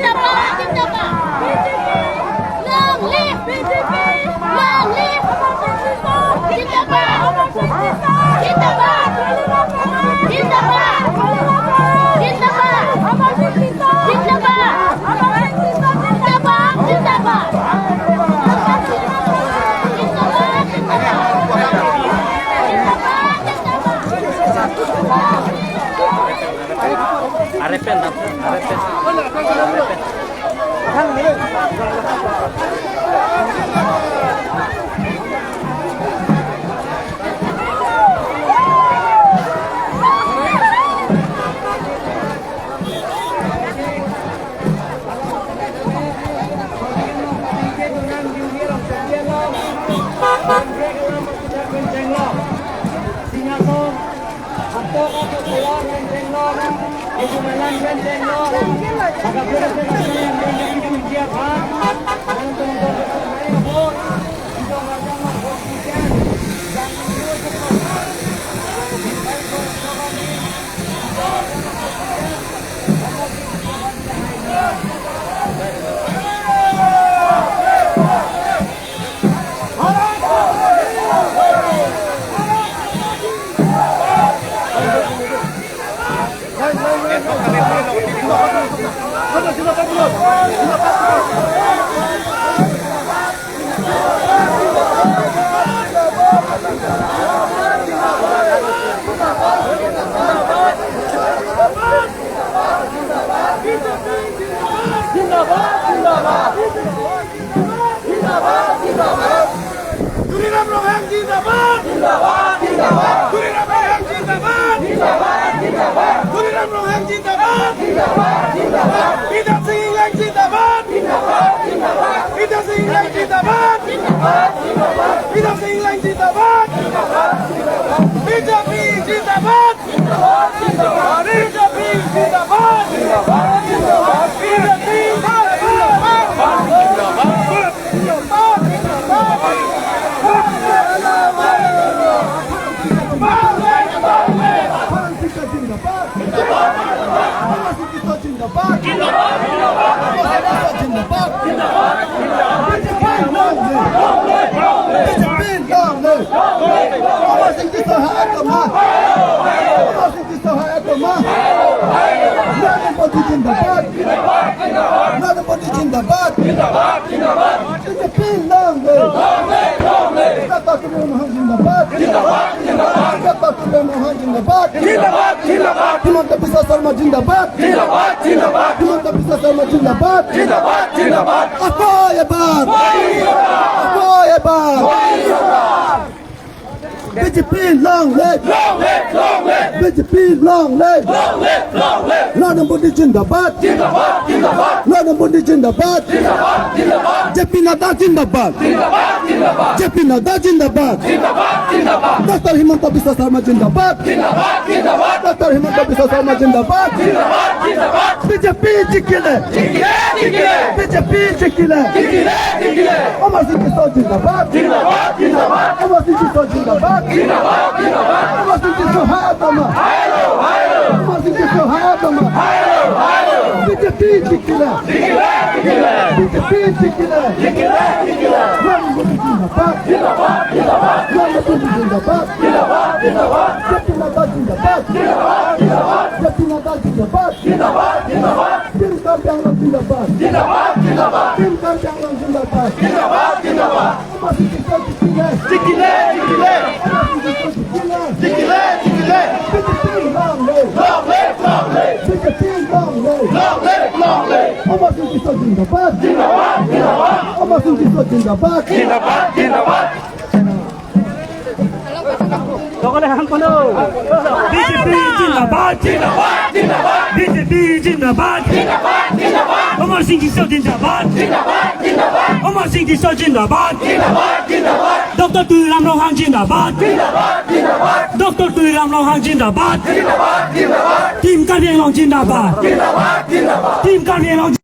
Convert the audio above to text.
जिंदाबाद जिंदाबाद long live BJP long live जिंदाबाद जिंदाबाद जिंदाबाद Arepin. BJP long live! BJP long live! Narendra Modi जिंदाबाद! Narendra Modi जिंदाबाद! JP Nadda जिंदाबाद! JP Nadda जिंदाबाद! Dr. Himanta Biswa Sarma जिंदाबाद! Dr. Himanta Biswa Sarma जिंदाबाद! BJP जिंदाबाद! BJP जिंदाबाद! Amar Singh Kisau जिंदाबाद! Amar Singh Kisau जिंदाबाद! Amar Singh Kisau hayatama! Amar Singh Kisau hayatama! BJP जिंदाबाद! BJP जिंदाबाद! Narendra Modi जिंदाबाद! Narendra Modi जिंदाबाद! JP Nadda जिंदाबाद! JP Nadda जिंदाबाद! Tim Karjanglam जिंदाबाद! Tim Karjanglam जिंदाबाद! Amar Singh Kisau जिंदाबाद! BJP long live! BJP long live! Amar Singh Kisau जिंदाबाद! Amar Singh Kisau जिंदाबाद! BJP जिंदाबाद BJP जिंदाबाद Amar Singh Kisau जिंदाबाद Amar Singh Kisau जिंदाबाद Dr. Tun Ram Lohang जिंदाबाद Dr. Tun Ram Lohang जिंदाबाद Team Karbiang Long जिंदाबाद Team Karbiang Long